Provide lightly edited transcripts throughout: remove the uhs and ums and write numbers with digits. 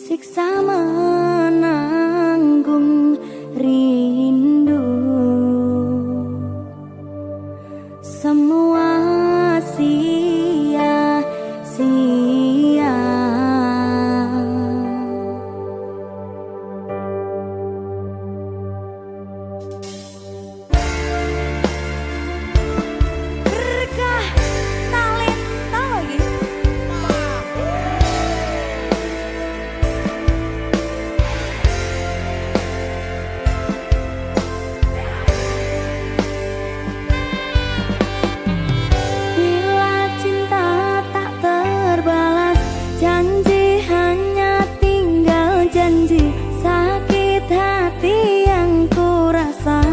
Siksa menanggung rindu, semua sia-sia. Berkah talenta lagi. Janji hanya tinggal janji, sakit hati yang ku rasa.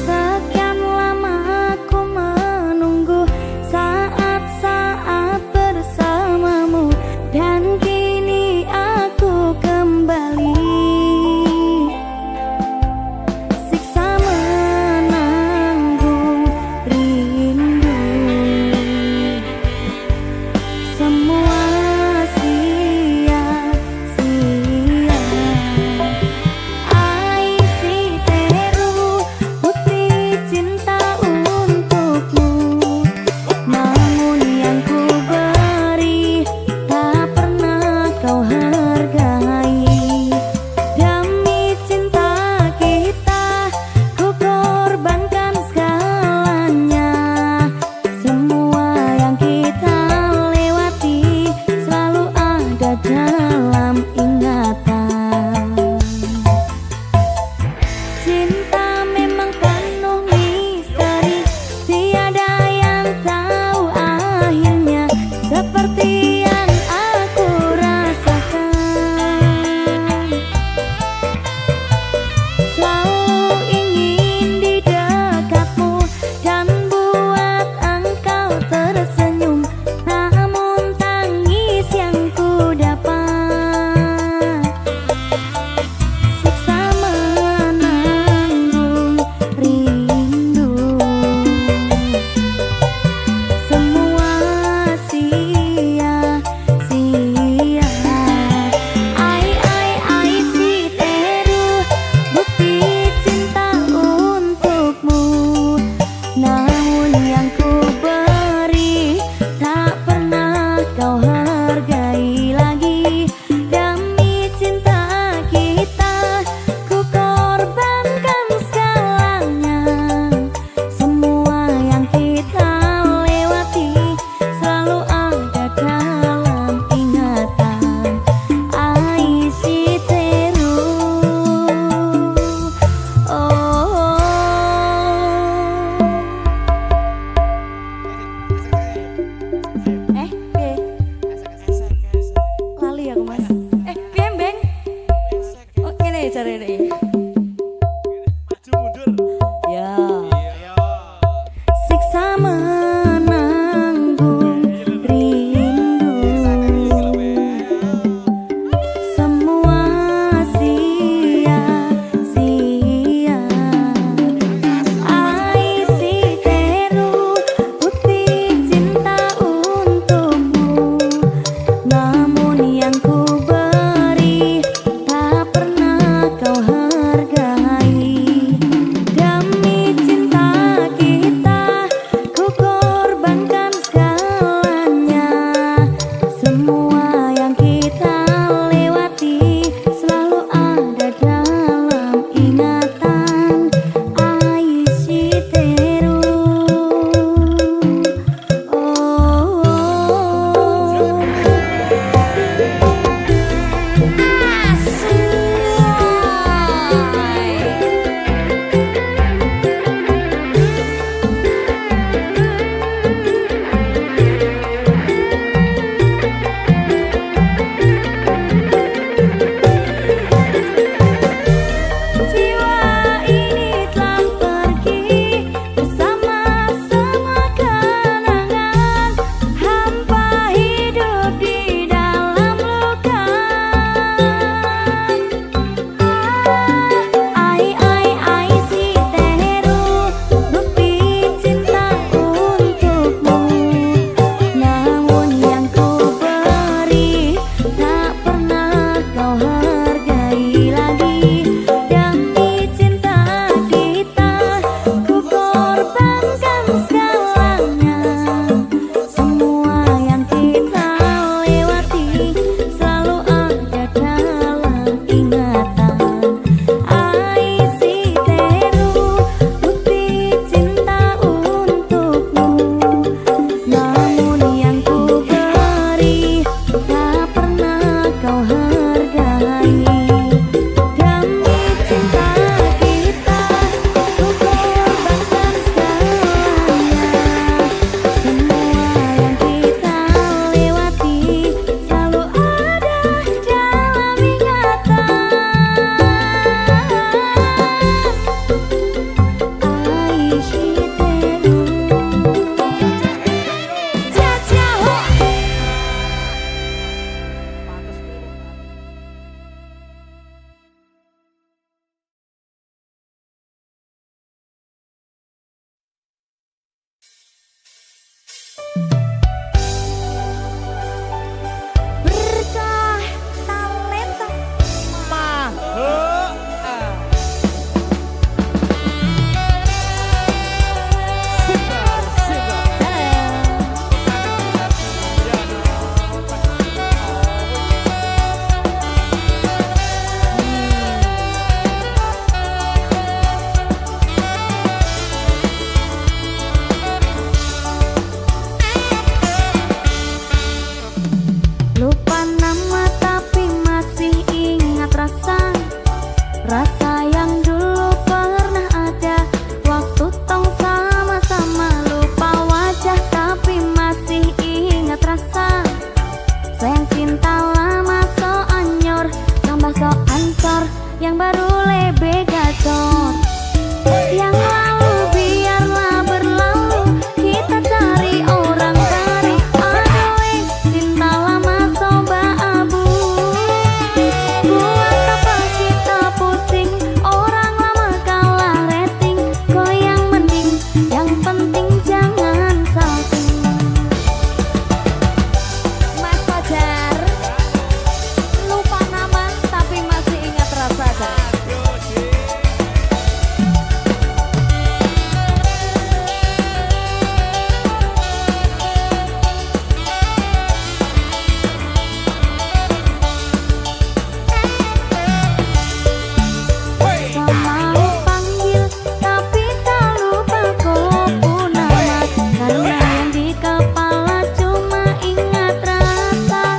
Sekian lama aku menunggu saat-saat bersamamu, dan kini aku kembali. Siksa menanggung rindu, semua sia-sia. Aisi teru putih cinta untukmu, namun yang ku beri tak pernah kau hargai. Demi cinta kita ku korbankan segalanya. Semua yang kita lewati selalu ada dalam ingatan. Cinta memang penuh misteri, tiada yang tahu akhirnya, seperti yang aku rasakan. Selalu ingin di dekatmu dan buat engkau tersenyum, namun tangis yang ku dapat. Siksa menanggung rindu, semua sia-sia. Ai si teru bukti cinta untukmu, namun yang ku beri tak pernah kau hargai lagi. Demi cinta kita ku korbankan segalanya. Semua yang kita lewati selalu ada dalam ingatan. Ai si teru, oh. Piye? Lali aku mas. Piye mbeng? Oh kene carane. Maju mundur. Ya. Iya. Siksa menanggung rindu, semua sia-sia. Ai si teru putih cinta untukmu, namun yang ku beri tak pernah kau hargai. baru lebih gacor. Yang lalu biarlah berlalu, kita cari orang baru. Aduh, cinta lama soba abu. Buat apa kita pusing, orang lama kalah rating. Kok yang mending, yang penting jangan salting. Mas Fajar, lupa nama tapi masih ingat rasa kan? Selalu panggil tapi tak lupa kau nama. Karena yang di kepala cuma ingat rasa.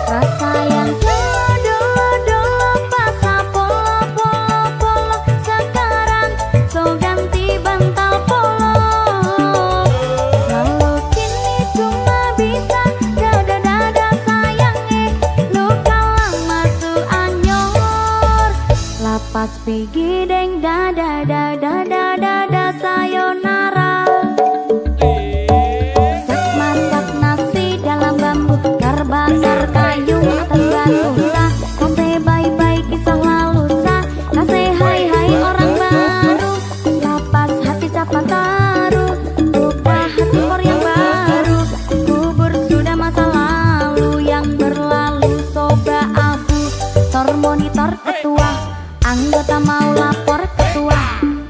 Rasa yang dulu pas polo. Sekarang so ganti bantal polo. Lalu kini cuma bisa dada sayang. Luka lama su anyor. Lapas pigi deng dada sayonara. Sak masak nasi dalam bambu, terbakar kayu atas batu sah. Kasih bye-bye kisah lalu sah. Kasih hai orang baru. Lapas hati siapa taruh, lupa hati for yang baru. Kubur sudah masa lalu yang berlalu soba abu. Tor monitor ketua, anggota mau lapor ketua.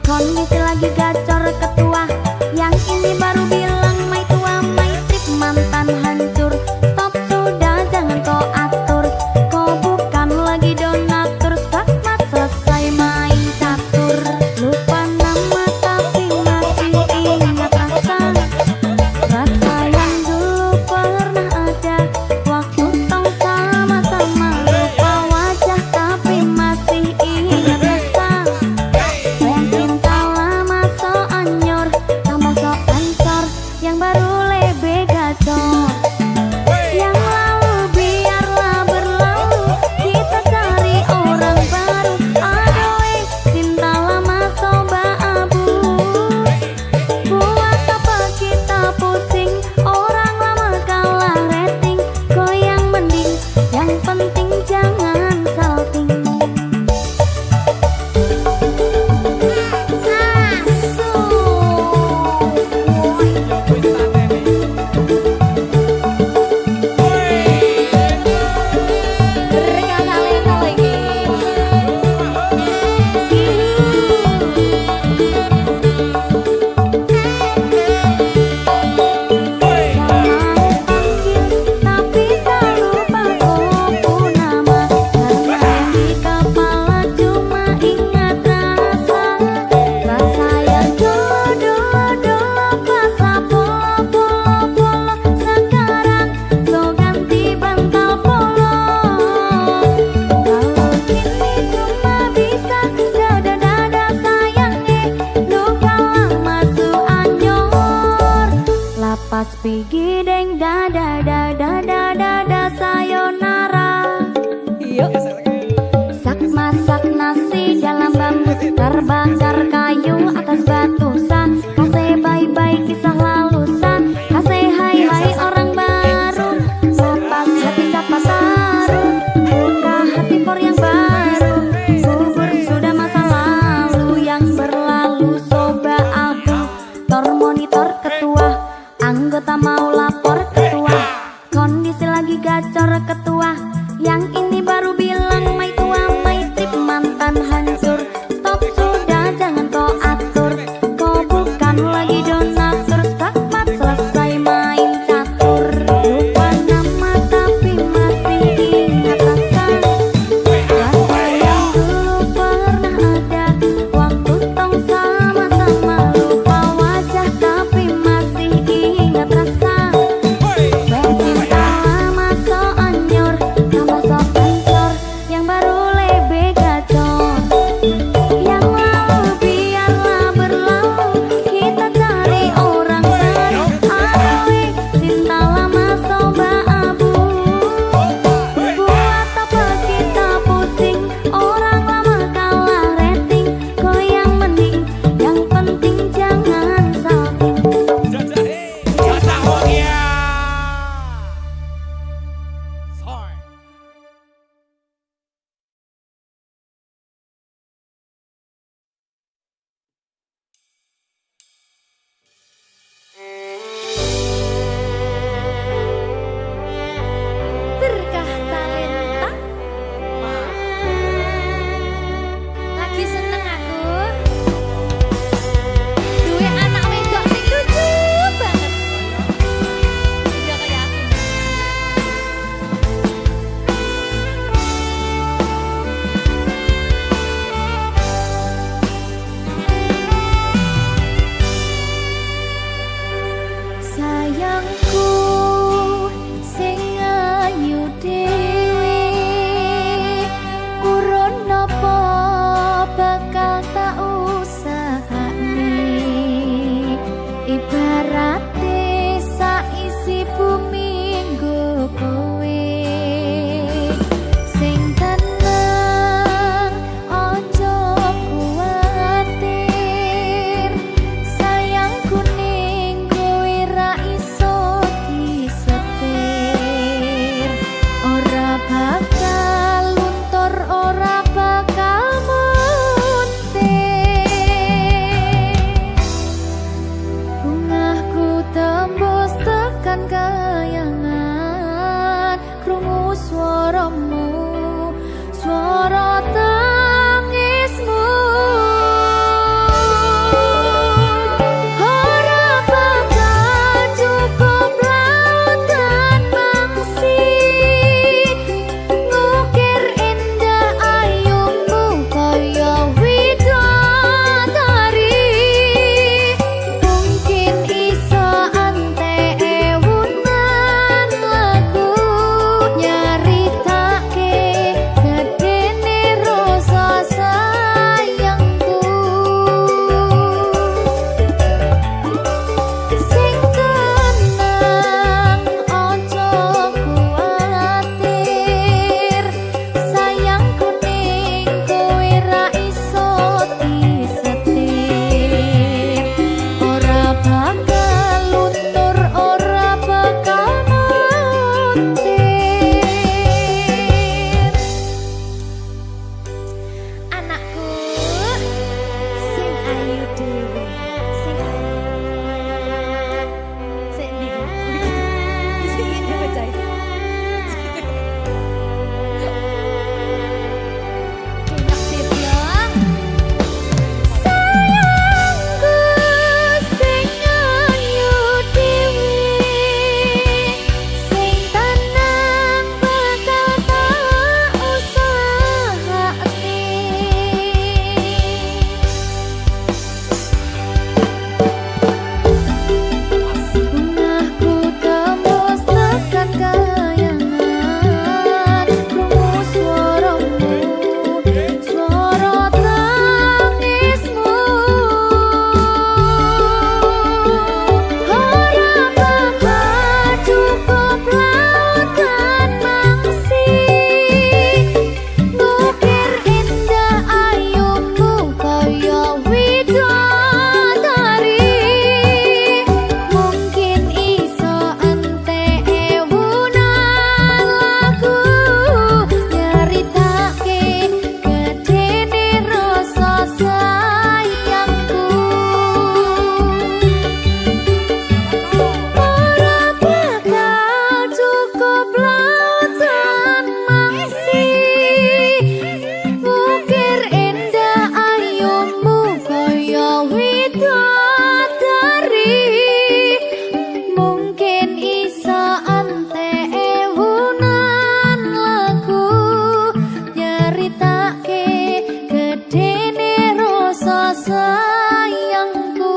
Kondisi lagi gacor ketua. Yang ini baru bilang my tua my trip mantan hancur. Stop sudah jangan kau atur. Kau bukan lagi donatur. Skakmat selesai main catur. Lupa nama tapi masih ingat rasa. Rasa yang dulu pernah ada waktu tong sama-sama. Lupa wajah tapi masih ingat rasa. Sayang cinta lama so anyor, tambah so ancor. Yang baru lebih gacor. Yang lalu biarlah berlalu, kita cari orang baru. Aduh, cinta lama soba abu. Buat apa kita pusing, orang lama kalah rating. Kok yang mending, yang penting jangan salting. Tapi tak lupa kau nama. Karena yang di kepala cuma ingat rasa. Rasa yang dulu pas polo. Sekarang so ganti bantal polo. Lalu kini cuma bisa dada sayang. Luka lama su anyor. Lapas pigi deng dada sayonara. Sak masak nasi dalam bambu, terbakar kayu atas batu sah. Kasih bye-bye kisah lalu sah. Kasih hai orang baru. Lapas hati siapa taruh, buka hati for yang baru. Kubur sudah masa lalu yang berlalu soba abu. Tor monitor ketua, anggota mau lapor ketua. Kondisi lagi gacor ketua. Yang ini baru bilang Ayu dhewe sing sing ndi sing ini bacai enak sip ya sayangku sing ayu dhewe sing tenang bakal tak usahake Bungahku tembus tekan kayangan Krungu suaramu, suara tangismu Ora bakal cukup lautan mangsi Ngukir indah ayumu kaya widodari Mungkin iso entek ewunan lagu Nyeritake gedene rasa sayangku Ora bakal cukup lautan mangsi Ngukir indah ayumu kaya widodari Mungkin iso entek ewunan lagu Nyeritake gedene rasa sayangku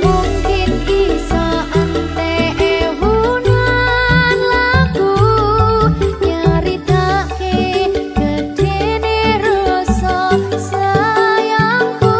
Mungkin iso entek ewunan lagu Nyeritake gedene rasa sayangku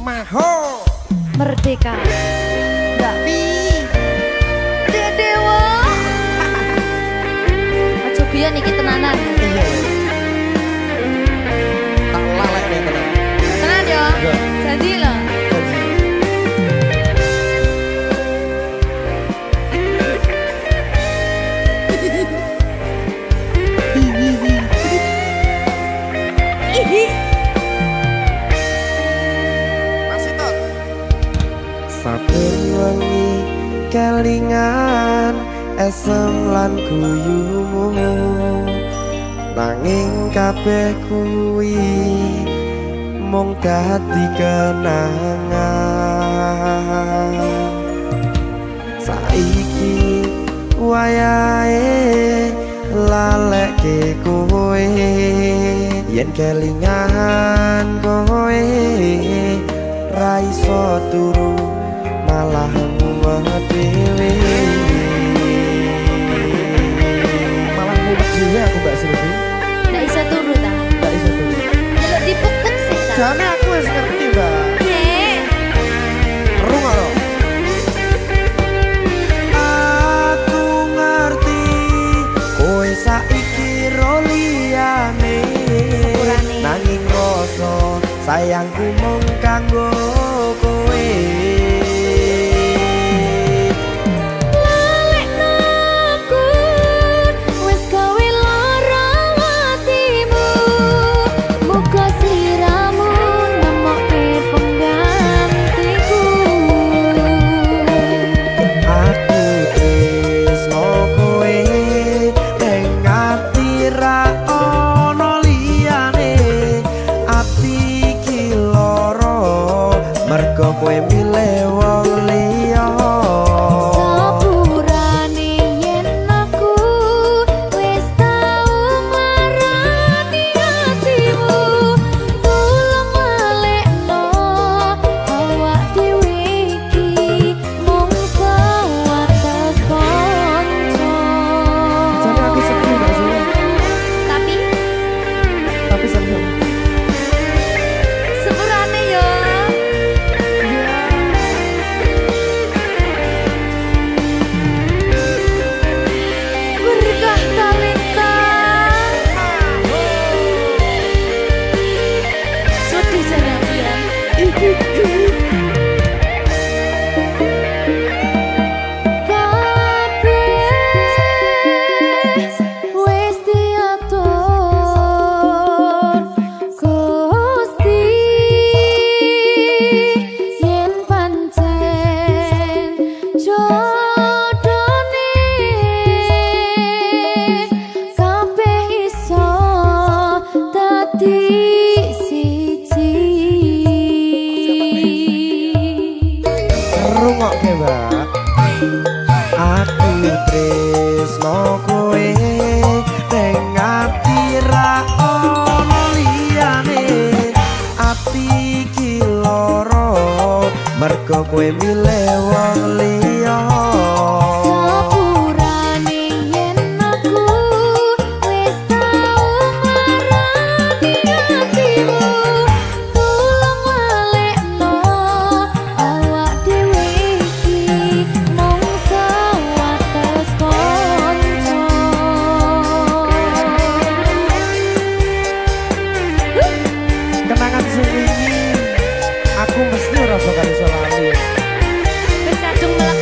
Maho Merdeka. Mbak Dewa. Aja biyen iki tenanan. iya tak lalek nih tenan Tenan yo. Iya. Janji lho. masih tot saben wengi kelingan esem lan guyumu nanging kabeh kuwi mung dadi kenangan saiki wayahe lalekke kowe yen kelingan kowe ra iso turu malah mumet dhewe malah mumet dhewe aku Mbak Silvi Ndak iso turu ta. gak iso turu Delok dipukul sih ta. jane aku wis ngerti Mbak Nek. Runga lho. Aku ngerti kowe saiki ro liyane Sepurane. nanging rasa sayangku mung kanggo kowe Laleknaku wis gawe lara atimu. Muga sliramu nemokke penggantiku. aku tresno kowe ning ati ra ono liyane ati iki lara mergo kowe milih wong liya Sepurane yen aku wis tau marani atimu. Tulung lalekno awak dhewe iki mung sewates kanca. jane aku sedih gak sih Tapi tapi seneng sepurane yo. Berkah talenta. Sedih jangan kabeh wis diatur Gusti yen pancen jodone kabeh iso dadi siji. rungokke Mbak aku tresno kowe ning ati ra ono liyane ati iki lara mergo kowe milih wong liya Sepurane yen aku wis tau marani atimu. Tulung lalekno awak dhewe iki mung sewates kanca. kenangan sing wingi aku mesti ora bakal iso lali Wis kadung melek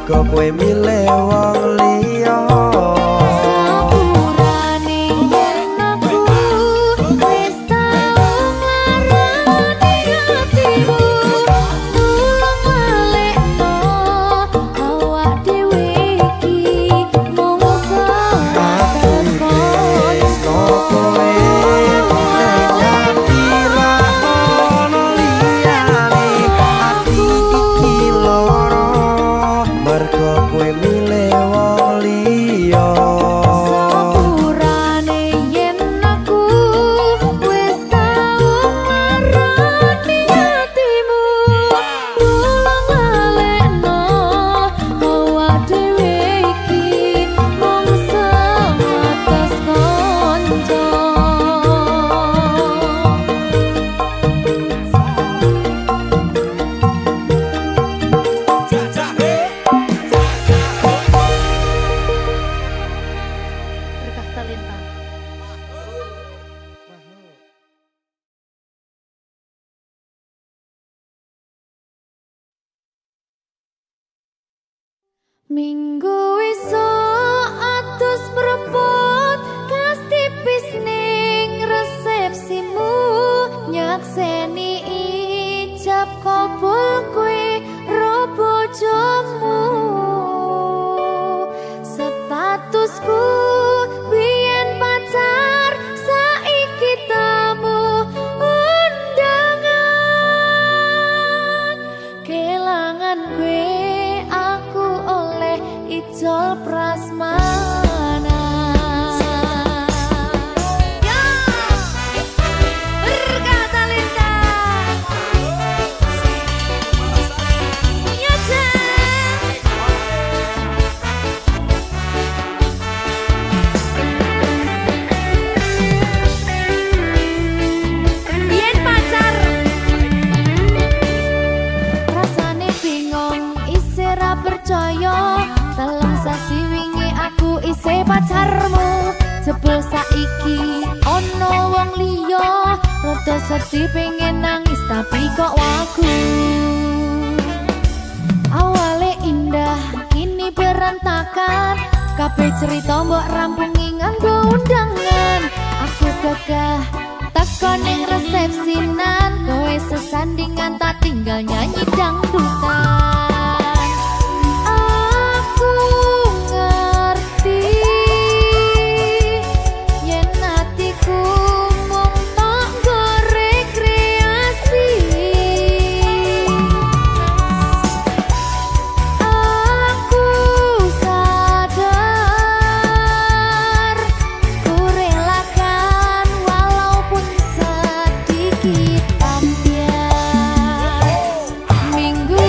mergo kowe milih wong liya. Sepurane yen aku wis tau nglarani hatimu, tulung balekno awak dhewe iki mung sebatas Tresno kowe ning ati ra ono liyane, ati iki lara mergo kowe milih wong liya. Sepurane yen aku wis tau nglarani hatimu, tulung balekno awak dhewe iki mung sebatas kanca. Berkah talenta. Minggu esuk atus prepot kas tipis ning resepsimu, nyakseni ijab kabul kowe ro bojomu. Statusku biyen pacar, saiki tamu undangan. Kelangan kowe aku oleh ijol prasmanan. Ya, berkah talenta. Ya, Jeng. Biyen pacar, rasane bingung isih ra percaya. Dalam sasi wingi aku isih pacarmu, jebul saiki ono wong liya. Rada sedih pengen nangis tapi kok wagu. Awale indah kini berantakan, kabeh cerita mbok rampungi nganggo undangan. Aku gagah teko ning resepsinan, kowe sesandingan tak tinggal nyanyi dangdutan. Aku ngerti yen atiku mung tok nggo rekreasi. Aku sadar ku relakan walaupun sedikit ambiar. Minggu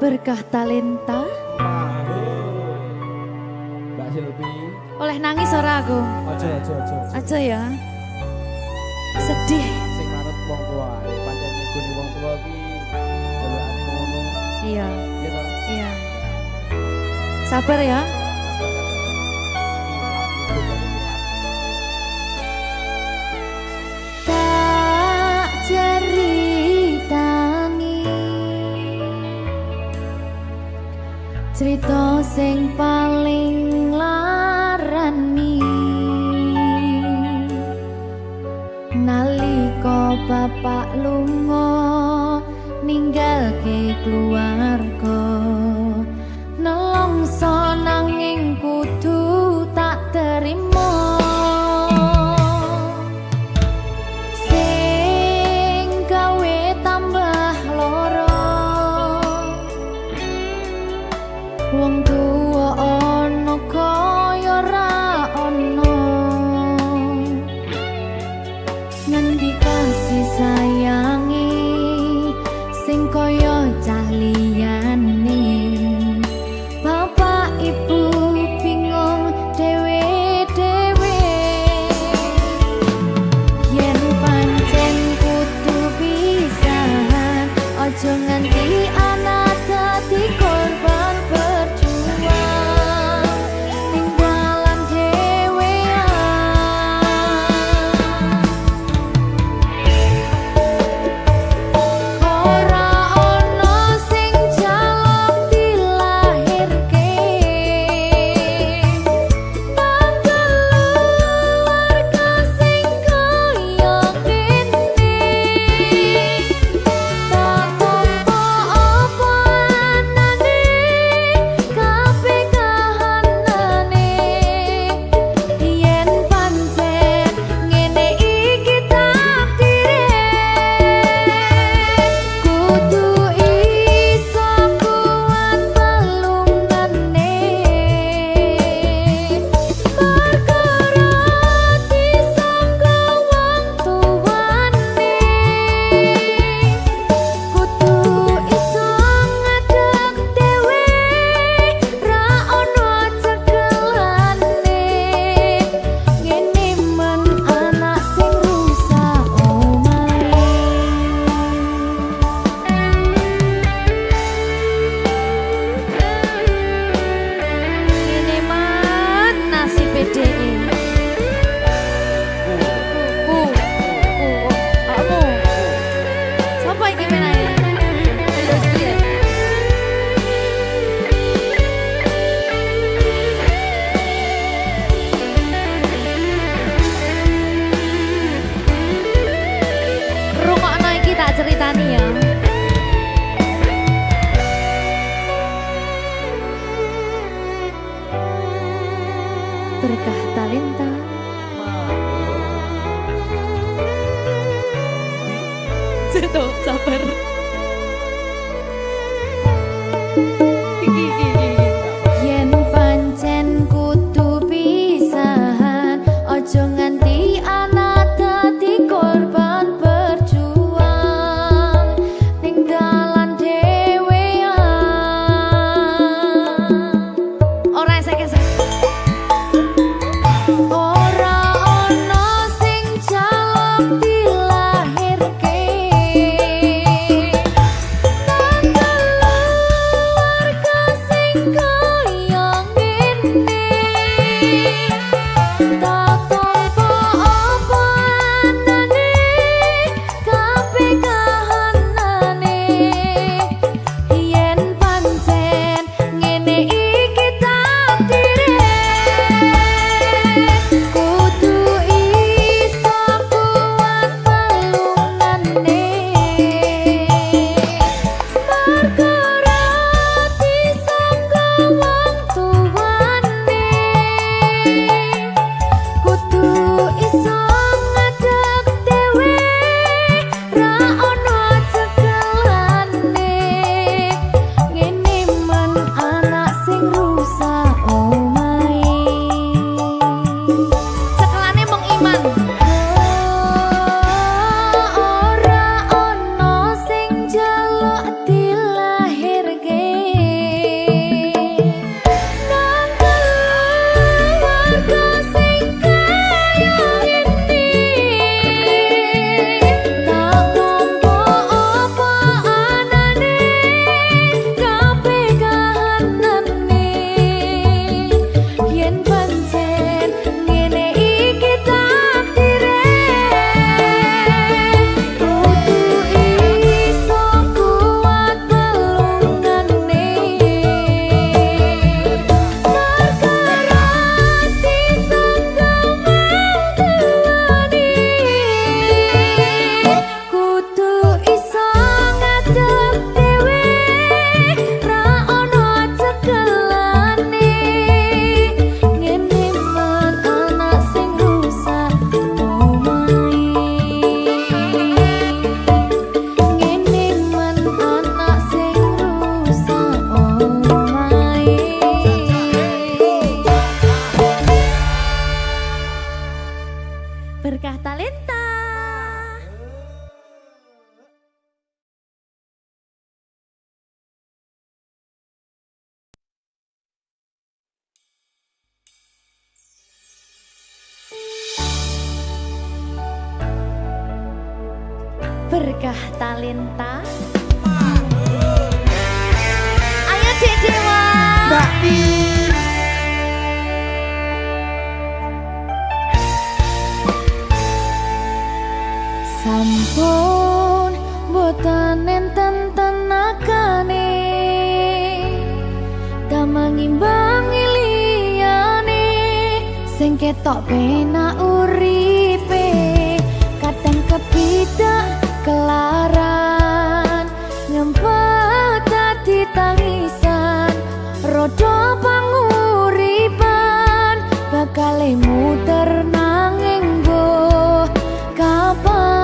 Berkah talenta. Mbak Silvi. Oleh nangis ora aku? Aja. Aja ya. Sedih. Sing manut wong tua. Pancen ngikuni wong tua ki jelekane ngono. Iya. Iya toh? Iya. Sabar ya. Tak ceritani cerita sing paling larani nalika bapak lunga ninggalke keluarga nelongso nanging kudu tak terima sing gawe tambah loro wong tuwa ana kaya ra ana ngendi kasih sayangi sing kaya cah liyane bapak ibu bingung dewe-dewe yen pancen kudu pisahan aja nganti anak dadi korban berjuang ning dalan dhewean ora ana sing jaluk dilahirke tanggal keluarga sing kaya kene tak tampa apa anane kabeh kahanane yen pancen ngene iki takdire kudu iso kuat pelungane perkara disangka wong tuwane kudu iso ngadeg dhewe ra ono cekelane ngene men anak sing rusak omahe ngene man nasib dhewe kamu sapa iki menae terus piye rungokno iki tak ceritani ya berkah talenta Ceto, sabar. Yen pancen kudu pisahan, ojo nganti anak dadi korban berjuang ning dalan dhewean. Ora esek-esek. Ora ana sing jaluk dilahirke Berkah Talenta. Berkah Talenta. Ayo Dek Dewa. Mbak Pi. Sampun boten enten tenagane damel ngimbangi liyane sing ketok penak uripe kadang kepidak kelaran ngempet dadi tangisan rodo panguripan bakal muter nanging mbok kapan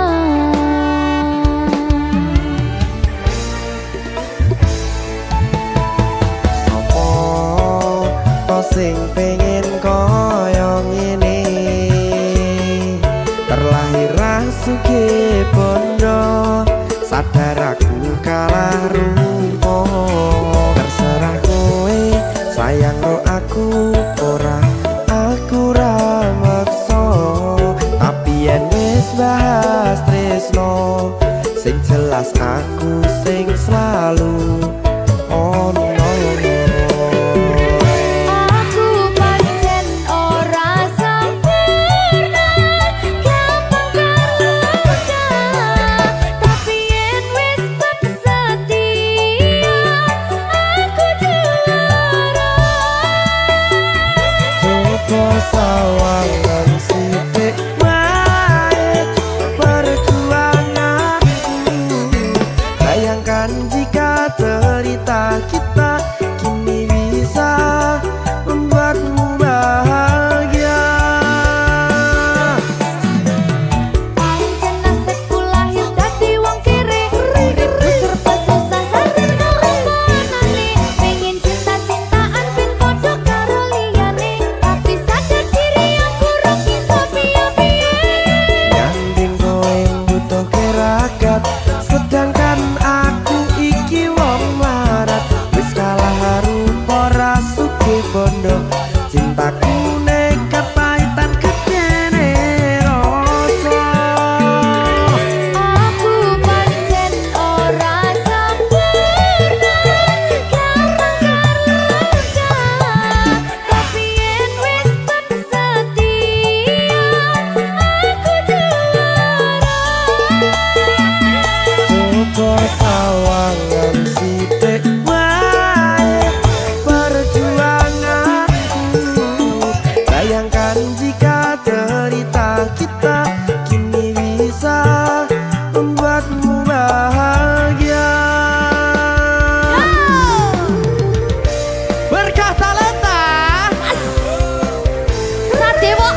sing pengen koyo ngene terlahir sugih bondo sadar aku kalah rumpo terserah kowe sayang ro aku ora aku ra maksa tapi yen wis bahas tresno sing jelas aku sing selalu ono. Sawangan sithik wae perjuanganku bayangkan jika cerita kita kini bisa membuatmu bahagia pancen nasibku lahir dadi wong kere uripku serba susah sampe ngorbanane pengen cinta-cintaan ben padha karo liyane tapi sadar diri aku ora bisa piye-piye nyanding kowe butuh keragat sedangkan aku iki wong larat wis kalah rupa ra sugih bondo cintaku nekat pahitan gedene rasa aku pancen ora sempurna gampang karo tapi yen wis setia aku juara coba sawangan sithik wae perjuanganku bayangkan jika cerita kita kini bisa membuatmu bahagia. Berkah Talenta Sadewo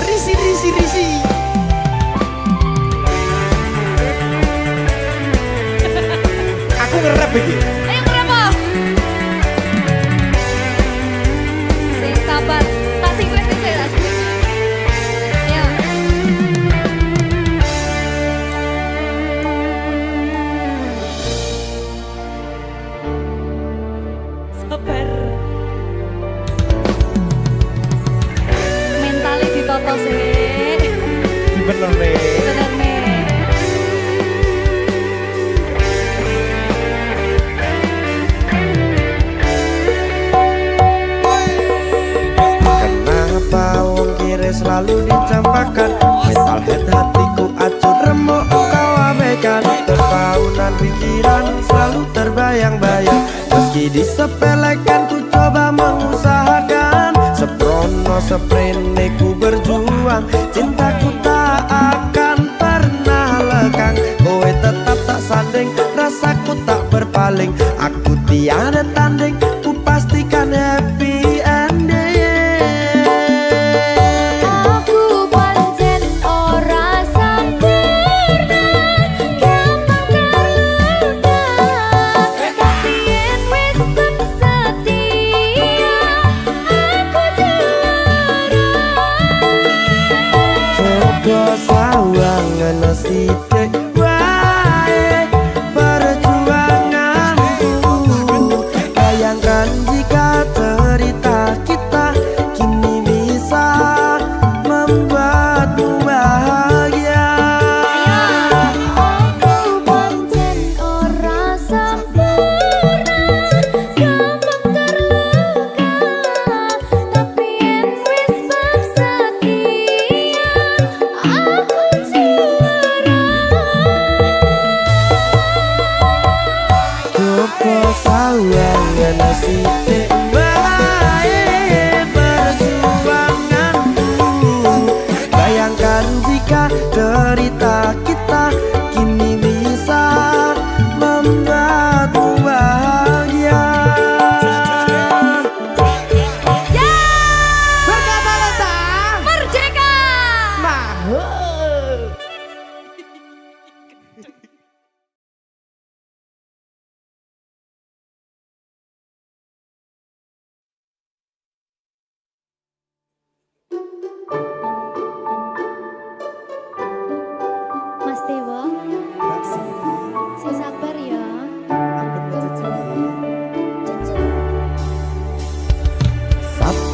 risi risi risi aku ngerap iki ayo berapa sing sabar tak sing kritis ya ayo sabar mentalnya ditoto sih bener nih bener nih kenapa wong kiri selalu dicampakkan mental head hatiku acuh remuk kau abaikan terpaunan pikiran selalu terbayang-bayang meski disepelekan ku coba mengusahakan seprono seprene ku berjuang cintaku tak akan pernah lekang kowe tetap tak sanding rasaku tak berpaling aku tiada tanding ku pastikan happy ending. aku pancen ora sempurna gampang terluka tapi yen wis setia aku juara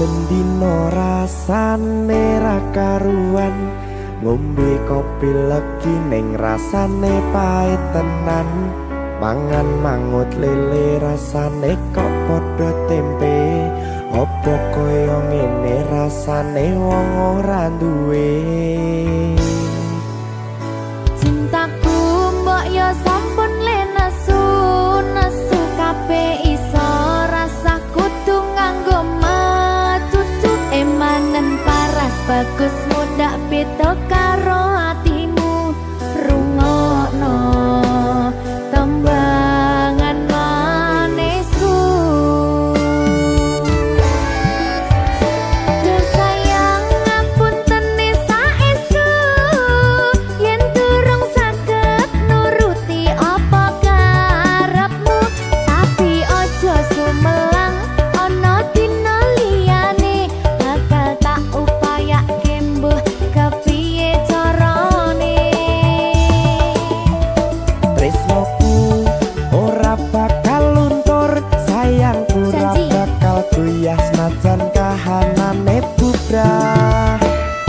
saben dina rasane ra karuan ngombe kopi legi ning rasane pahit tenan mangan mangut lele rasane kok padha tempe opo kaya ngene rasane wong ora duwe Cintaku mbok yo sampun lenesu nesu kabeh iso rasa kudu nganggo macucu emanen paras bagus mudak beda karo atimu rungokno tembangan manisku Duh sayang ngapunten saestu yen durung saged nuruti apa karepmu tapi ojo sumelang ana dina liyane bakal tak upayake mbuh kepiye carane tresnoku ora bakal luntur sayangku ora Janji. bakal goyah senajan kahanane bubrah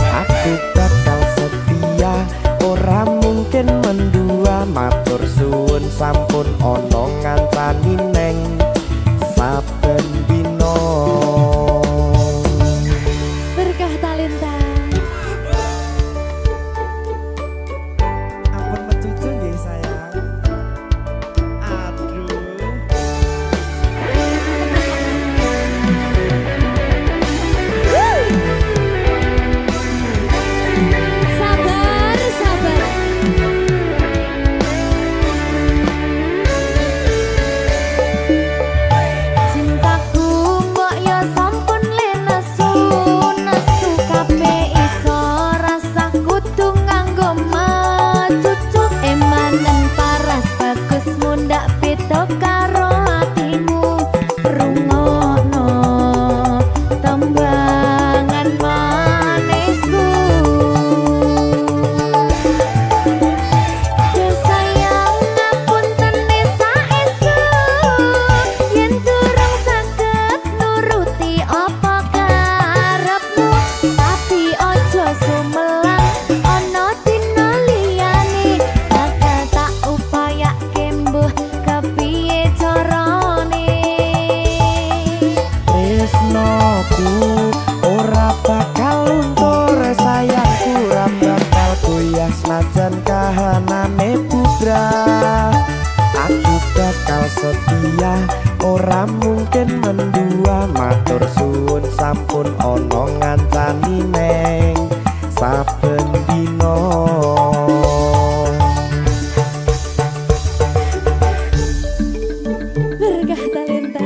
aku bakal setia ora mungkin mendua matur suwun sampun ana ngancani neng saben dina berkah talenta ampun mecucu nggih sayang aduh sabar sabar cintaku mbok yo sampun lenesu nesu kabeh iso rasa kudu nganggo macucu emanen paras bagus mundak beda karo atimu rungokno tembangan manisku Duh sayang ngapunten saestu yen durung saged nuruti apa karepmu tapi ojo sumelang ana dina liyane bakal tak upayake mbuh kepiye carane tresnoku ora bakal luntur sayangku ora bakal goyah senajan kahanane bubrah aku bakal setia ora mungkin mendua matur suwun sampun ana ngancani neng saben dina berkah talenta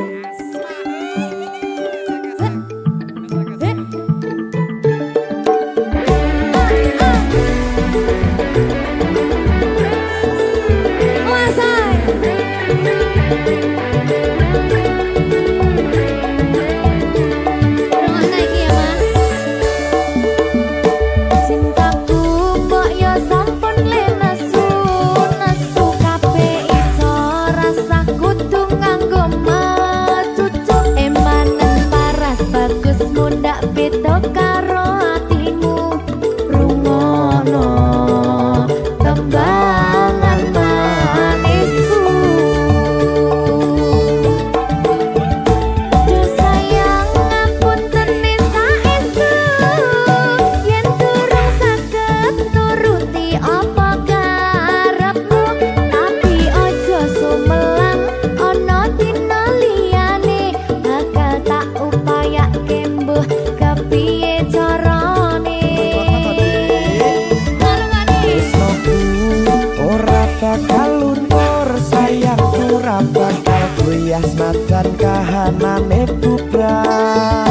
Cintaku mbok yo sampun lenesu nesu kabeh iso rasa kudu nganggo macucu emanen paras bagus mundak beda karo atimu rungokno tembangan manisku Duh sayang ngapunten saestu yen durung saged nuruti apa karepmu tapi ojo sumelang ana dina liyane bakal tak upayake mbuh kepiye carane tresnoku ora bakal luntur sayangku ora bakal goyah senajan kahanane bubrah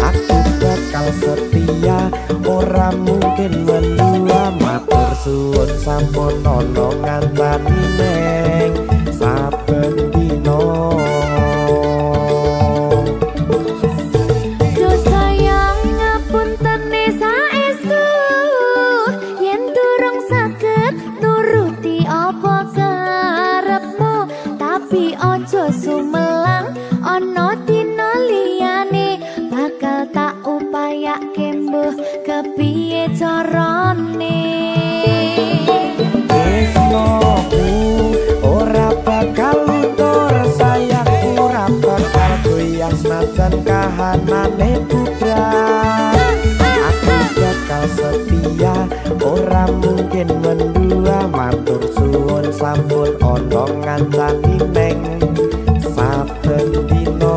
aku bakal setia ora mungkin mendua matur suwun sampun ana ngancani neng saben dina Duh sayang ngapunten saestu yen durung saged nuruti apa karepmu tapi ojo sumelang ana dina liyane bakal kahanane bubrah. Aku bakal setia, ora mungkin mendua. Matur suwun sampun ana ngancani neng saben dina.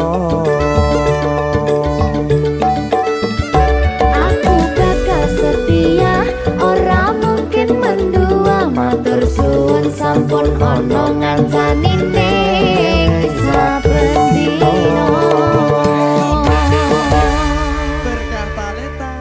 Aku bakal setia, ora mungkin mendua. Matur suwun sampun ana ngancani ning saben dina. Berkah talenta.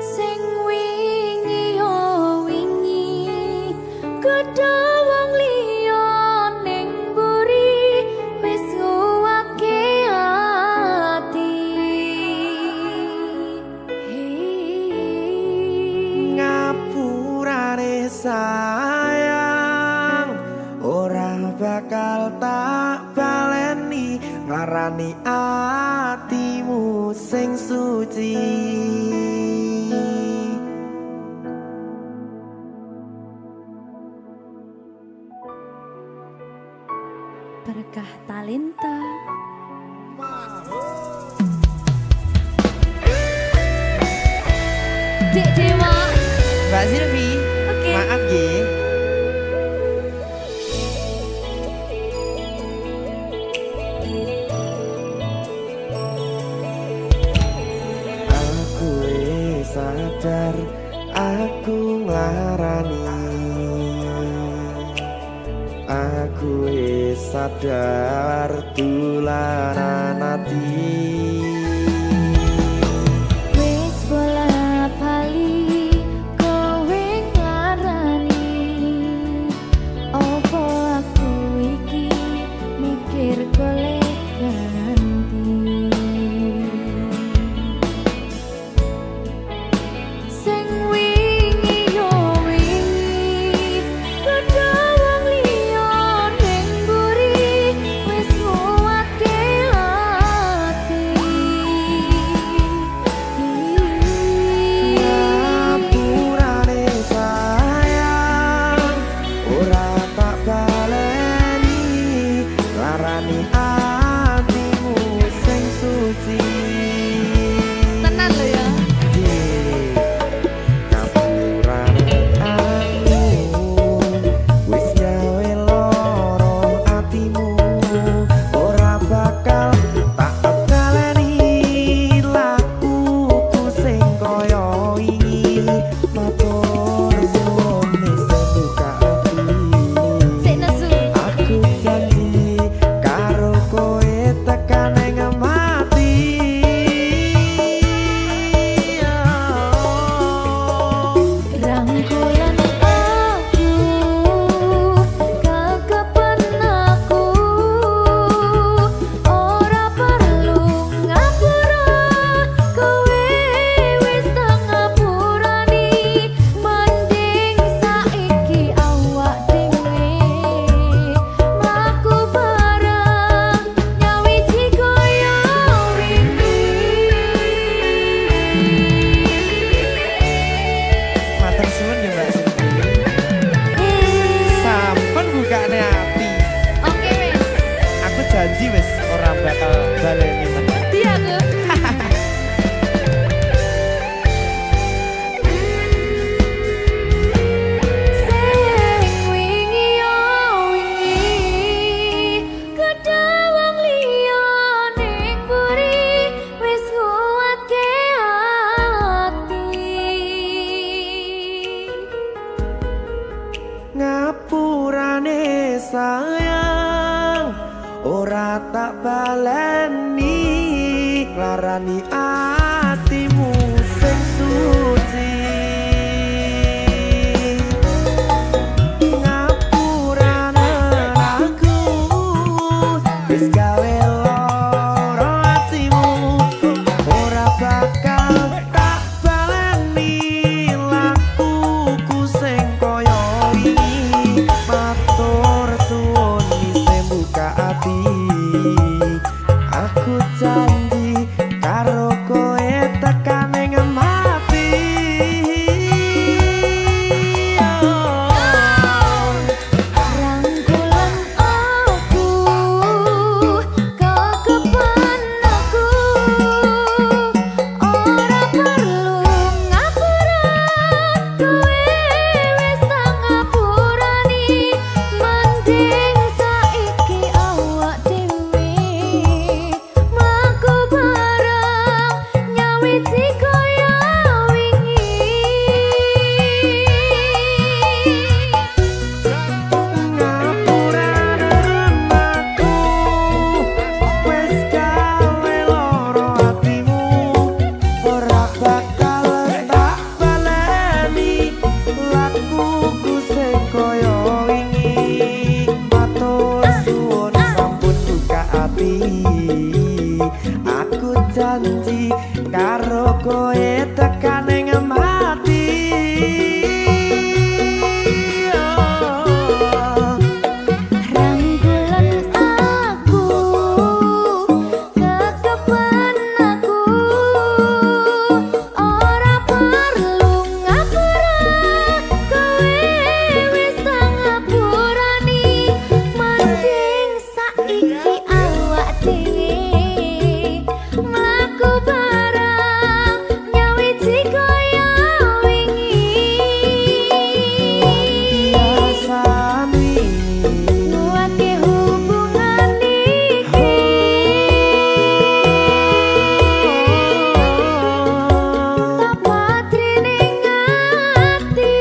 Sing wingi yo wingi gedha wong liya ning mburi wis nguwake ati. Ngapurane sayang, ora bakal tak baleni ngarani atimu sing suci. Berkah talenta. Dek Dewa. Mbak Silvi, Oke. maaf nggih. Aku wis sadar, aku nglarani. Aku wis sadar tularan ati. Wis bola bali kowe nglarani. Opo aku iki mikir golek ganti. Sing wingi yo wingi gedha wong liya ning mburi wis nguwatke kowe tekan ing hati. Rangkulan aku, kekepen aku, ora perlu ngapura, kowe wis tak ngapurani. Mending saiki awak dhewe mlaku bareng nyawiji kaya wingi. Biasane Nguatke hubungan iki. Tak patri ning ati.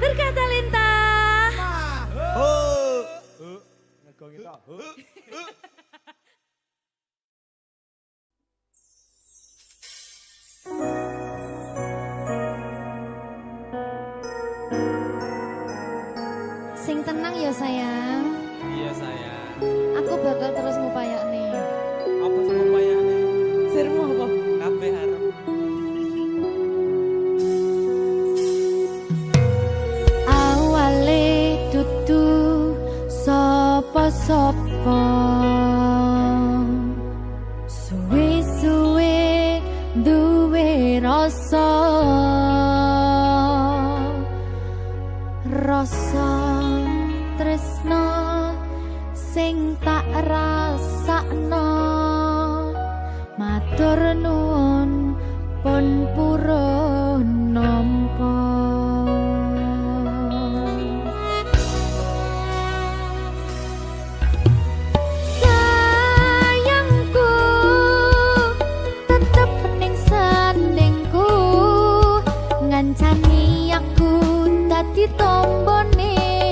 Berkata Lintang. Ngegongi tok. Sing tenang ya sayang. Iya sayang. Aku bakal terus ngupayakne. Apa sih upayane? Sirmu apa? Kabeh arep. Awale dudu sapa-sapa, suwe-suwe duwe rasa tresno sing tak rasakno. Matur nuwun pun purun nampa. Sayangku tetep ning sandingku, ngancani aku dadi tombone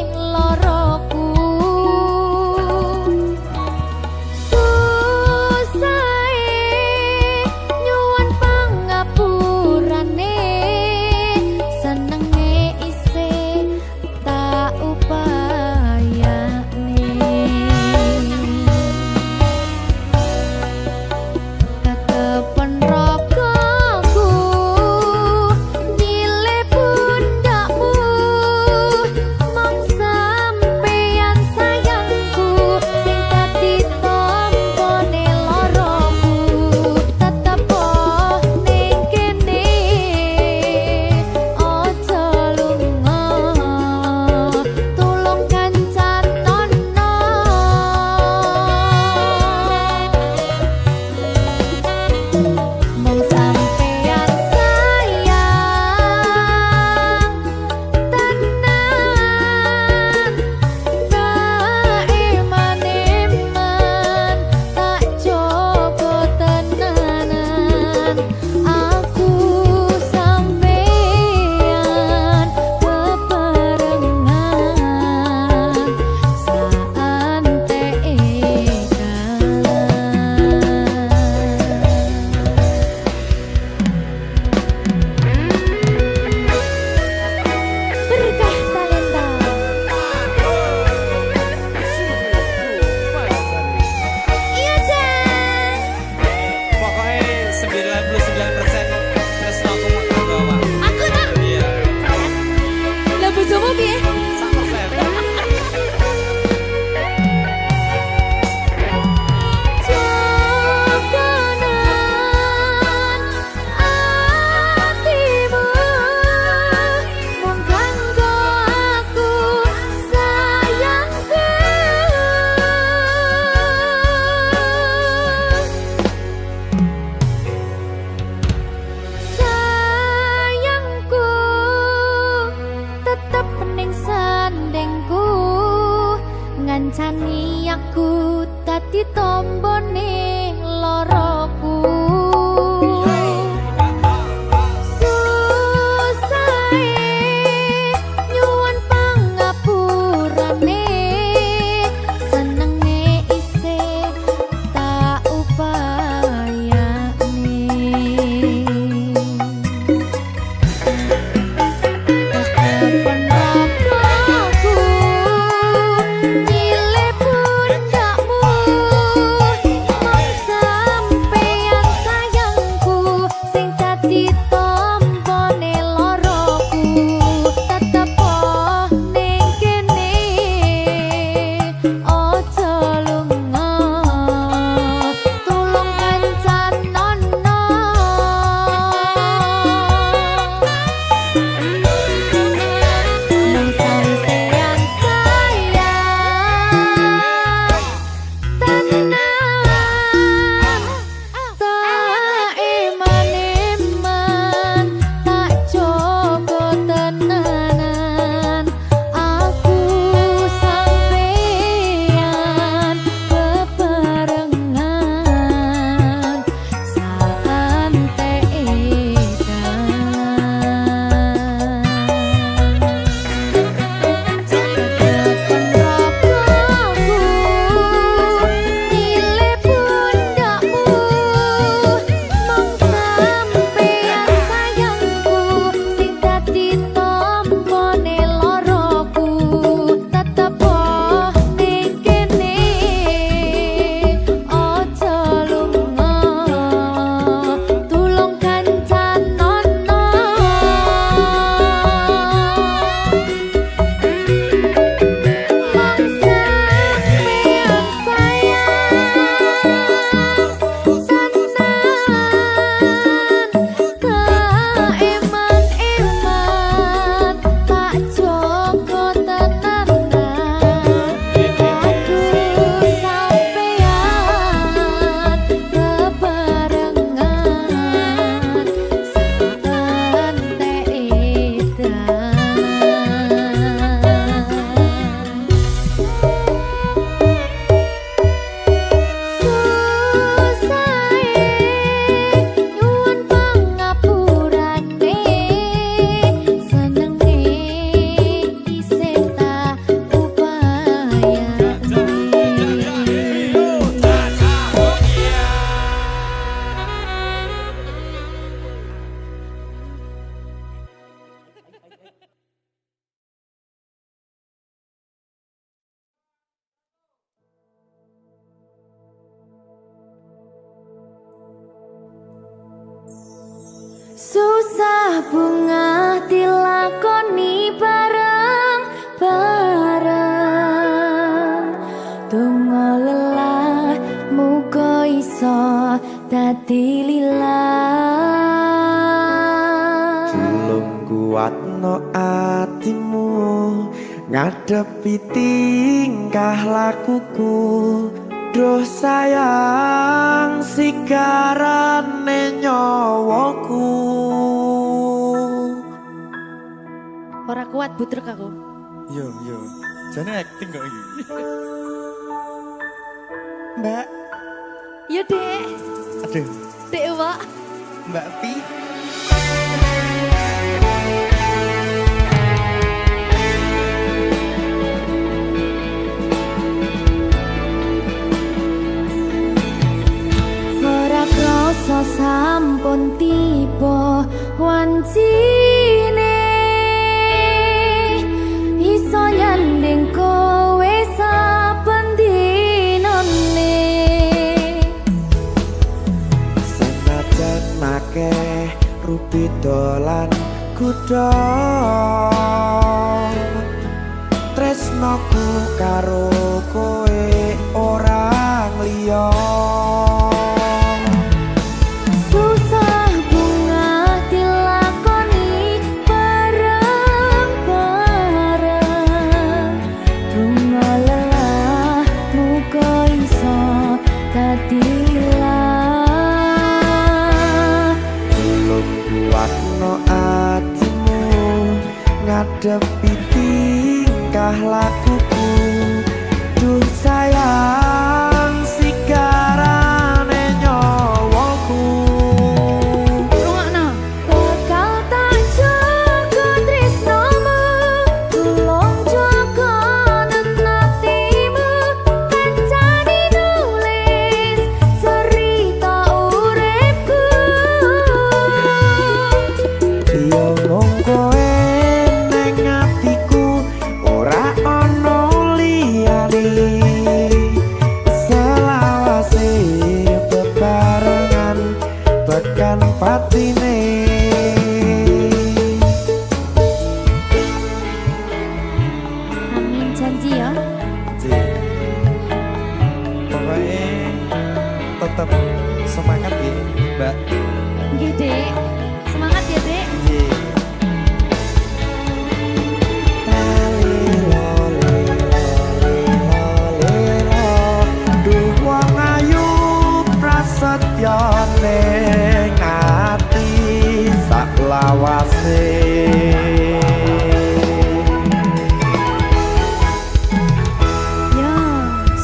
Susah bunga dilakoni bareng-bareng. Donga lelah muga iso dadi lillah. Tulung kuatno atimu ngadepi tingkah lakuku. Duh sayang sigarane nyawaku. Ora kuat butrek aku. Yo, jane acting kok iki. Mbak, Yo Dek. aduh, Dek Wak. Mbak Pi. Ora krasa sampun tiba wancine. Iso nyanding kowe saben dinane. Senajan akeh rupi dolan kuda, tresnoku karo kowe orang liya. Susah bunga dilakoni bareng-bareng. Bunga lelah muga iso dadi lillah. Belum kuatno atimu ngadepi tingkah lakuku. Duh sayang sigarane nyawaku. Rungokno. Bakal tak jaga tresnomu, tulung jaga nenatimu. Kancani nulis cerita uripku. Yo mung kowe ning atiku, ora ana liyane. Selawase bebarengan tekan patine. Amin janji ya. Pokoknya tetap semangat ya, Mbak. Nggih, Dek. Semangat ya, Dek. Duh wong ayu prasetyo ning ati saklawase. Ya,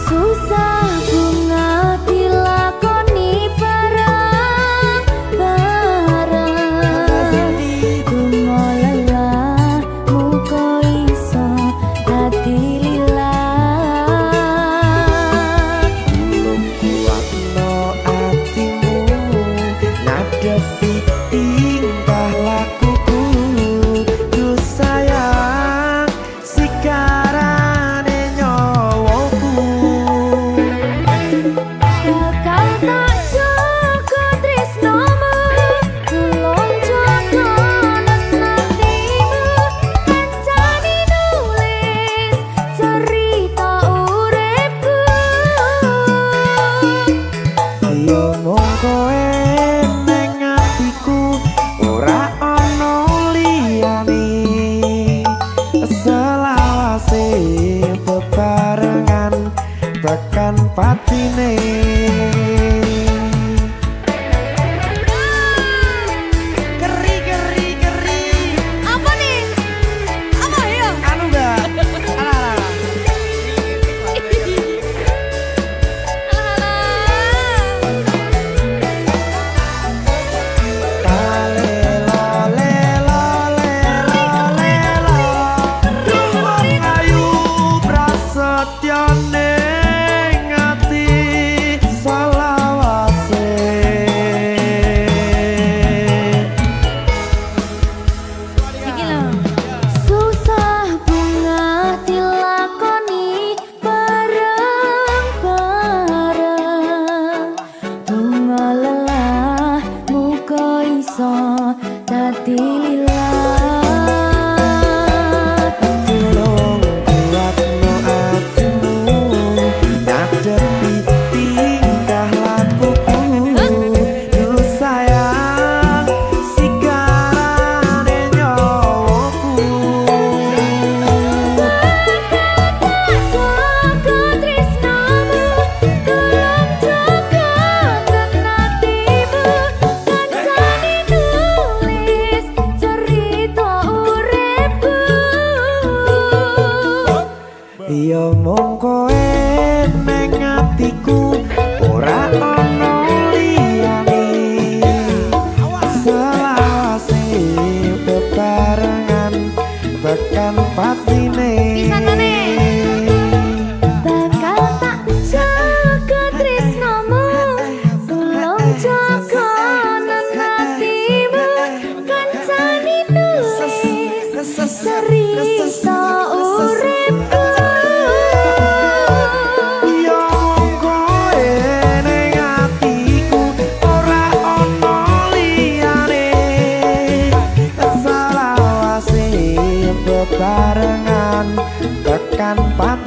susah bunga dilakoni bareng-bareng.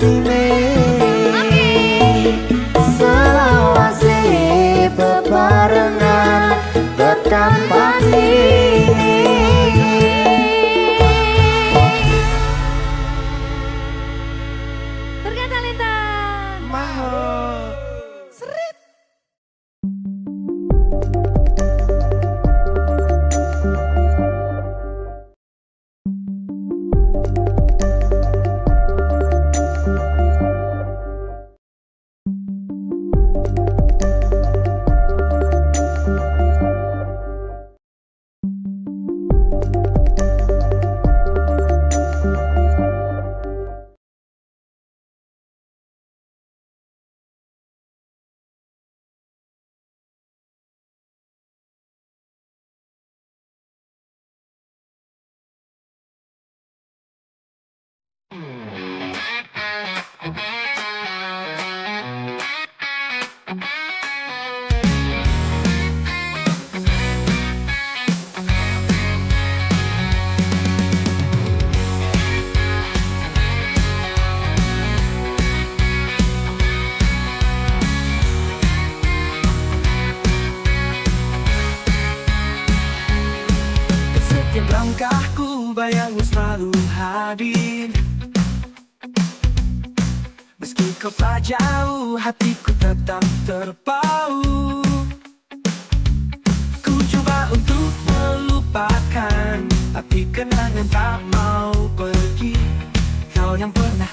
atine. Selawase bebarengan tekan patine. Ternyata Talenta. Mahal. Seret. Setiap langkahku bayangmu selalu hadir. Meski kau telah jauh, hatiku tetap terpaut. Ku coba untuk melupakan, tapi kenangan tak mau pergi. Kau yang pernah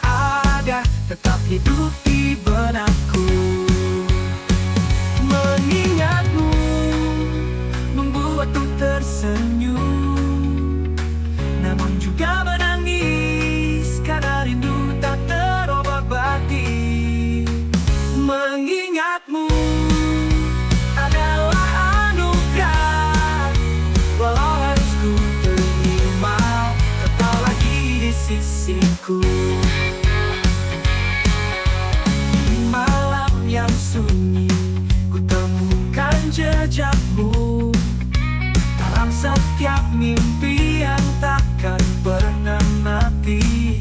ada, tetap hidup di benakku. Mengingatmu membuatku tersenyum, namun juga menangis karena rindu tak terobati. Mengingatmu adalah anugerah, walau harus ku terima, tetap lagi di sisiku. Di malam yang sunyi, ku temukan jejakmu dalam setiap mimpi yang takkan pernah mati.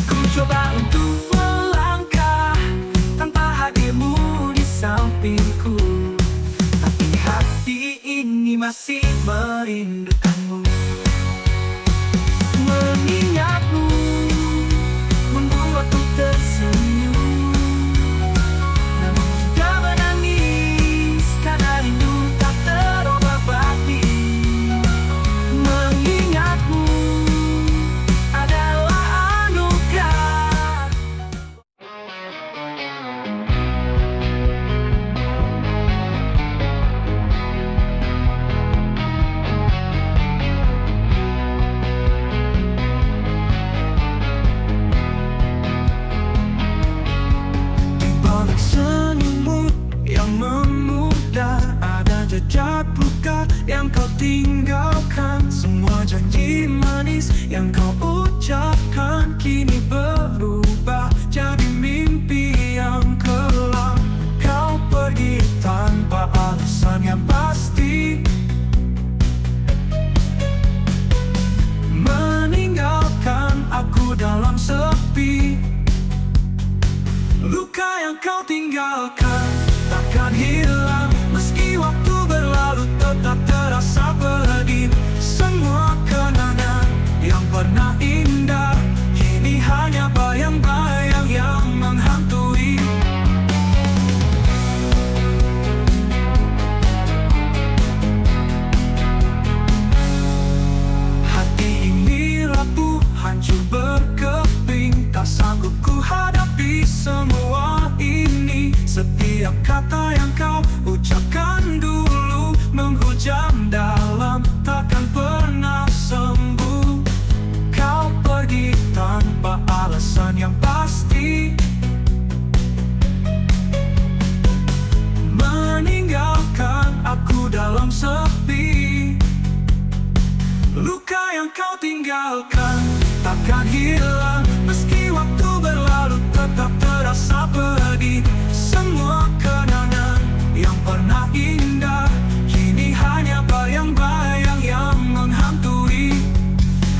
Ku coba untuk melangkah tanpa hadirmu di sampingku, tapi hati ini masih merindukanmu. Mengingatmu membuatku tersenyum, namun juga menangis karena rindu tak terobati. Mengingatmu adalah anugerah. Di balik senyummu yang memudar, ada jejak luka yang kau tinggalkan. Semua janji manis yang kau ucapkan kini berubah jadi mimpi yang kelam. Kau pergi tanpa alasan yang pasti, meninggalkan aku dalam sepi. Luka yang kau tinggalkan takkan hilang, meski waktu berlalu tetap terasa pedih. Semua kenangan yang pernah indah kini hanya bayang-bayang yang menghantui. Hati ini rapuh, hancur berkeping, tak sanggup ku hadapi semua ini. Setiap kata yang kau ucapkan dulu menghujam dalam, takkan pernah sembuh. Kau pergi tanpa alasan yang pasti, meninggalkan aku dalam sepi. Luka yang kau tinggalkan takkan hilang, meski waktu berlalu tetap terasa pedih. Semua kenangan yang pernah indah kini hanya bayang-bayang yang menghantui.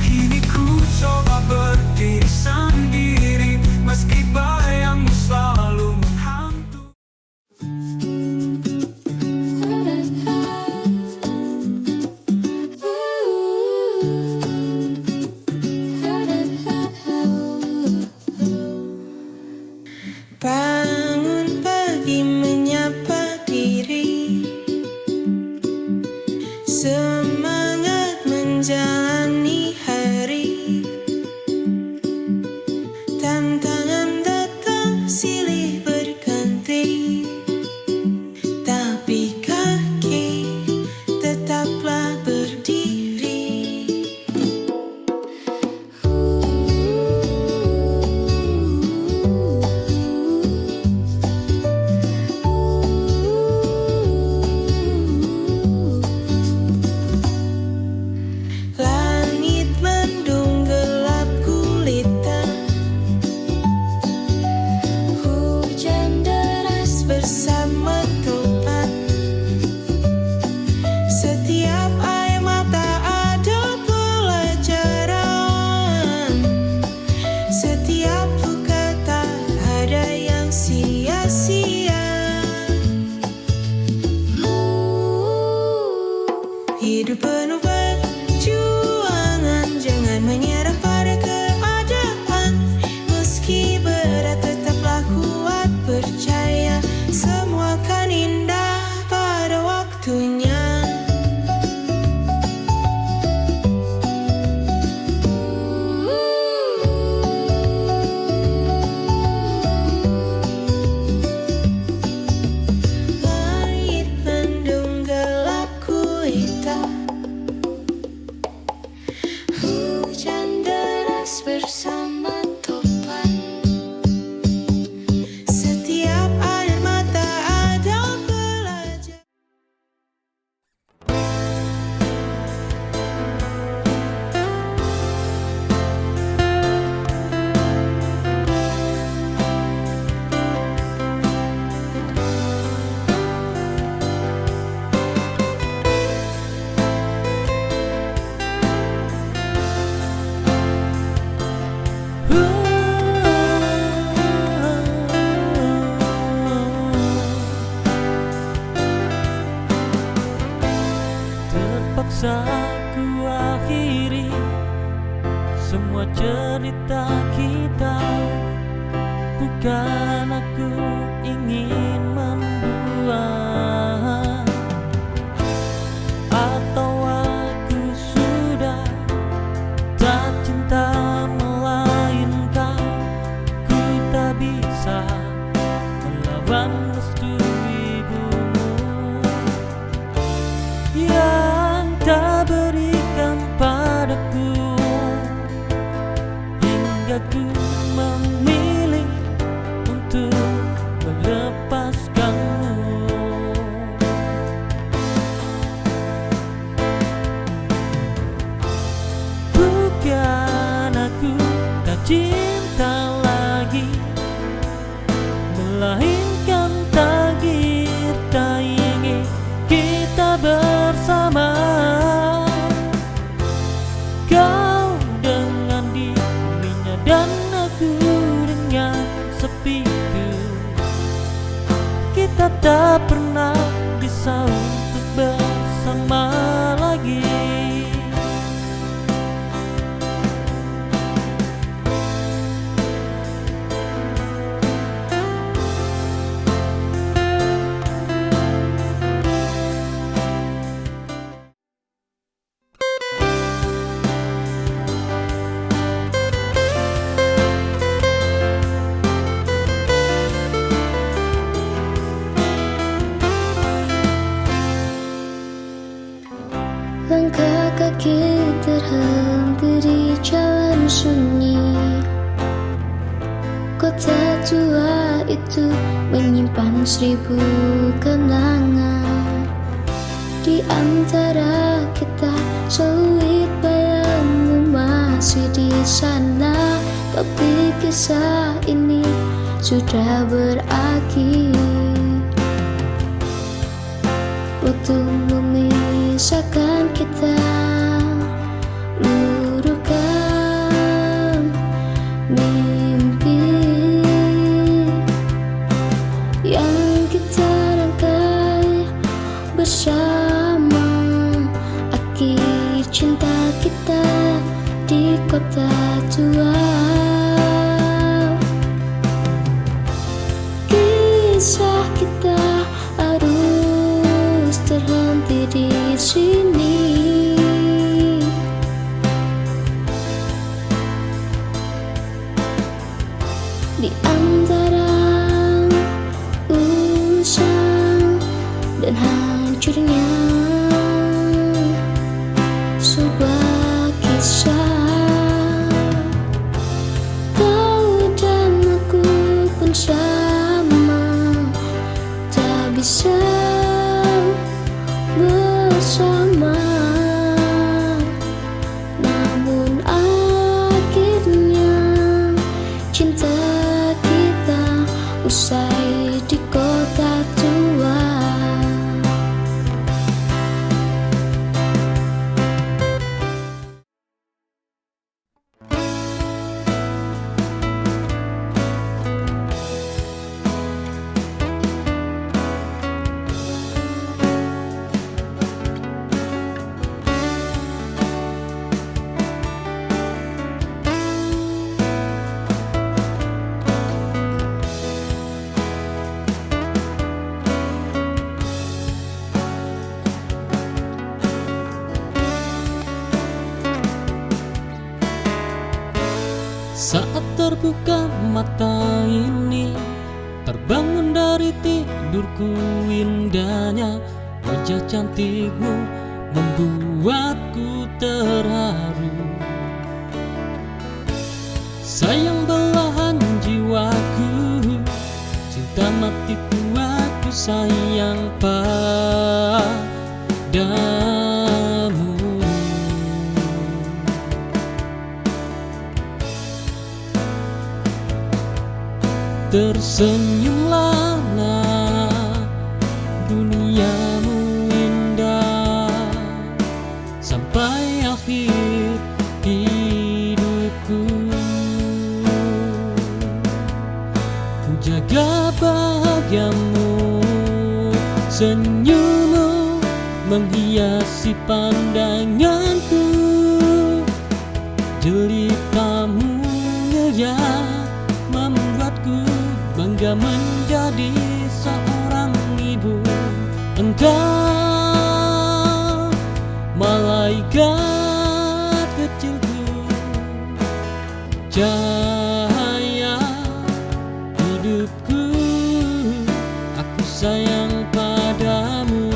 Kini ku coba berdiri sendiri, meski bisa ku akhiri semua cerita kita. Bukan aku ingin membuat, atau aku sudah tak cinta melainkan ku tak bisa melawan restu ibumu yang tak berikan padaku, hingga ku memilih untuk melepaskanmu. Bukan aku tak cinta lagi, melainkan takdir tak ingin kita bersama. Kau dengan dirinya dan aku dengan sepiku. Kita tak pernah bisa untuk bersama lagi. Langkah kaki terhenti di jalan sunyi. Kota tua itu menyimpan 1000 kenangan. Di antara kita sulit bayangmu masih di sana, tapi kisah ini sudah berakhir. Waktu memisahkan kita, luruhkan mimpi yang kita rangkai bersama. Akhir cinta kita di kota tua. Kisah kita harus terhenti di sini. Di antara usang dan hancurnya sebuah kisah. Kau dan aku pun sama, tak bisa bersama. Namun akhirnya cinta kita usai di kota tua. Saat terbuka mata ini, terbangun dari tidurku indahnya wajah cantikmu membuatku terharu. Sayang belahan jiwaku, cinta matiku, aku sayang padamu. Tersenyumlah nak, duniamu indah sampai akhir hidupku. Jaga bahagiamu, senyummu menghiasi pandanganku. Jelitamu ya membuatku bangga menjadi seorang ibu. Engkau malaikat kecilku, cahaya hidupku, aku sayang padamu.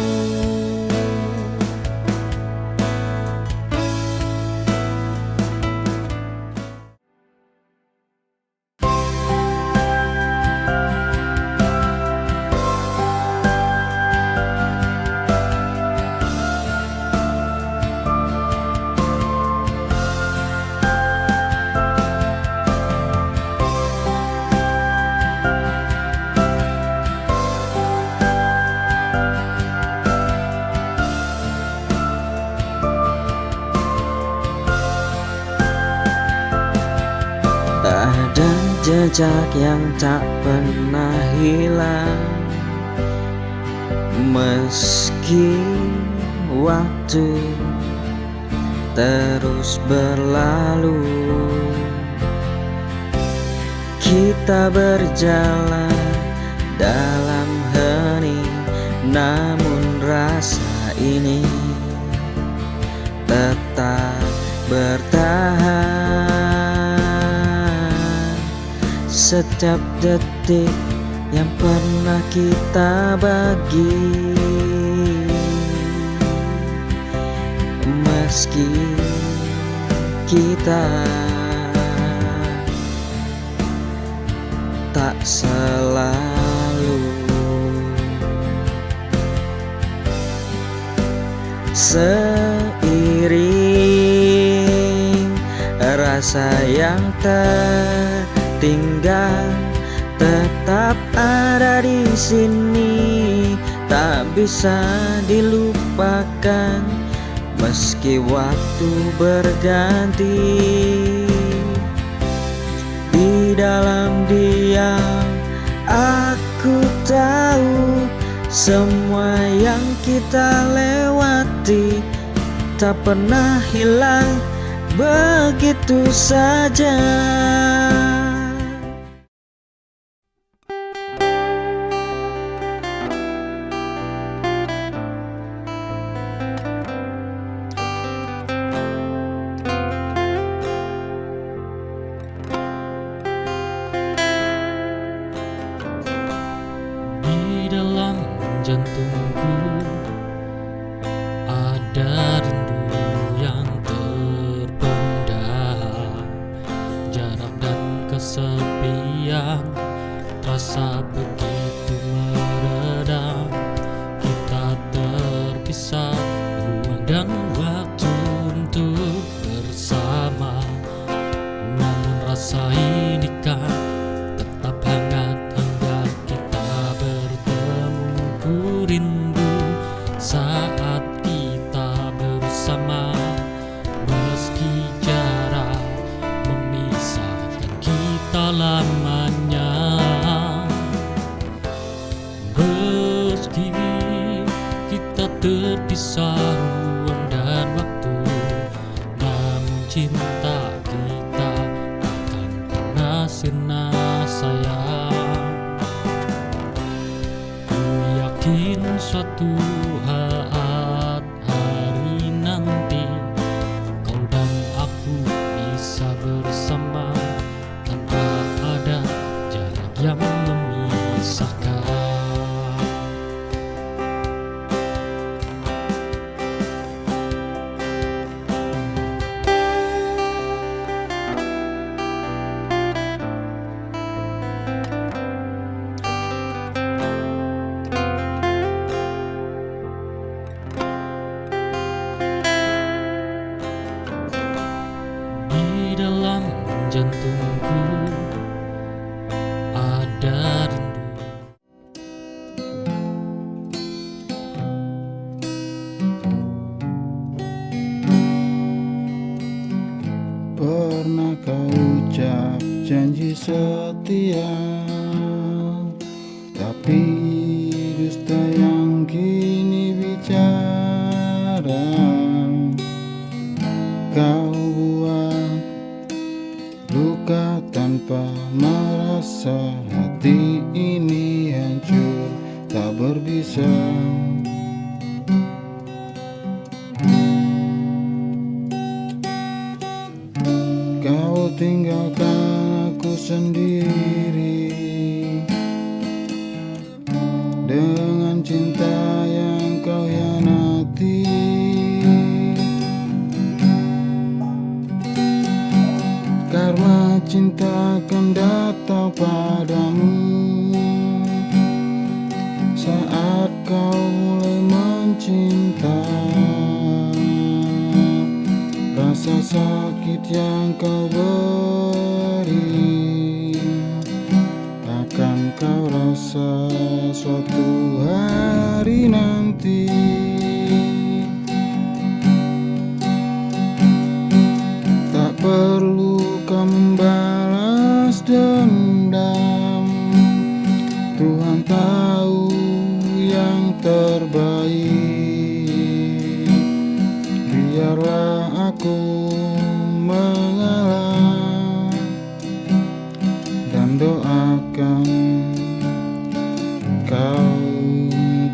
Ada jejak yang tak pernah hilang, meski waktu terus berlalu. Kita berjalan dalam hening, namun rasa ini tetap bertahan. Setiap detik yang pernah kita bagi, meski kita tak selalu seiring rasa yang tertinggal, tetap ada di sini, tak bisa dilupakan meski waktu berganti. Di dalam diam aku tahu semua yang kita lewati tak pernah hilang begitu saja. Jantungku ada rindu yang terpendam, jarak dan kesepian terasa begitu meredam. Kita terpisah, ruang dan waktu untuk bersama, namun rasa ini kan tetap hangat hingga kita bertemu. Rindu saat kita bersama, meski jarak memisahkan kita lamanya. Meski kita terpisah ruang dan waktu, namun cinta kita takkan pernah sirna sayang. Yakin suatu saat hari nanti kau dan aku bisa bersama tanpa ada jarak yang memisahkan. Dalam jantungku ada rindu. Pernah kau ucap janji setia, tapi dusta yang kini bicara. yang kau buat, luka tanpa merasa, hati ini hancur tak berbisa. Kau tinggalkan aku sendiri dengan cinta yang kau hianati. Karena cinta akan datang padamu saat kau mulai mencinta. Rasa sakit yang kau beri akan kau rasa suatu hari nanti. Tak perlu kau membalas dendam, Tuhan tahu yang terbaik. Biarlah aku mengalah dan doakan kau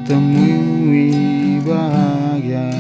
temui bahagia.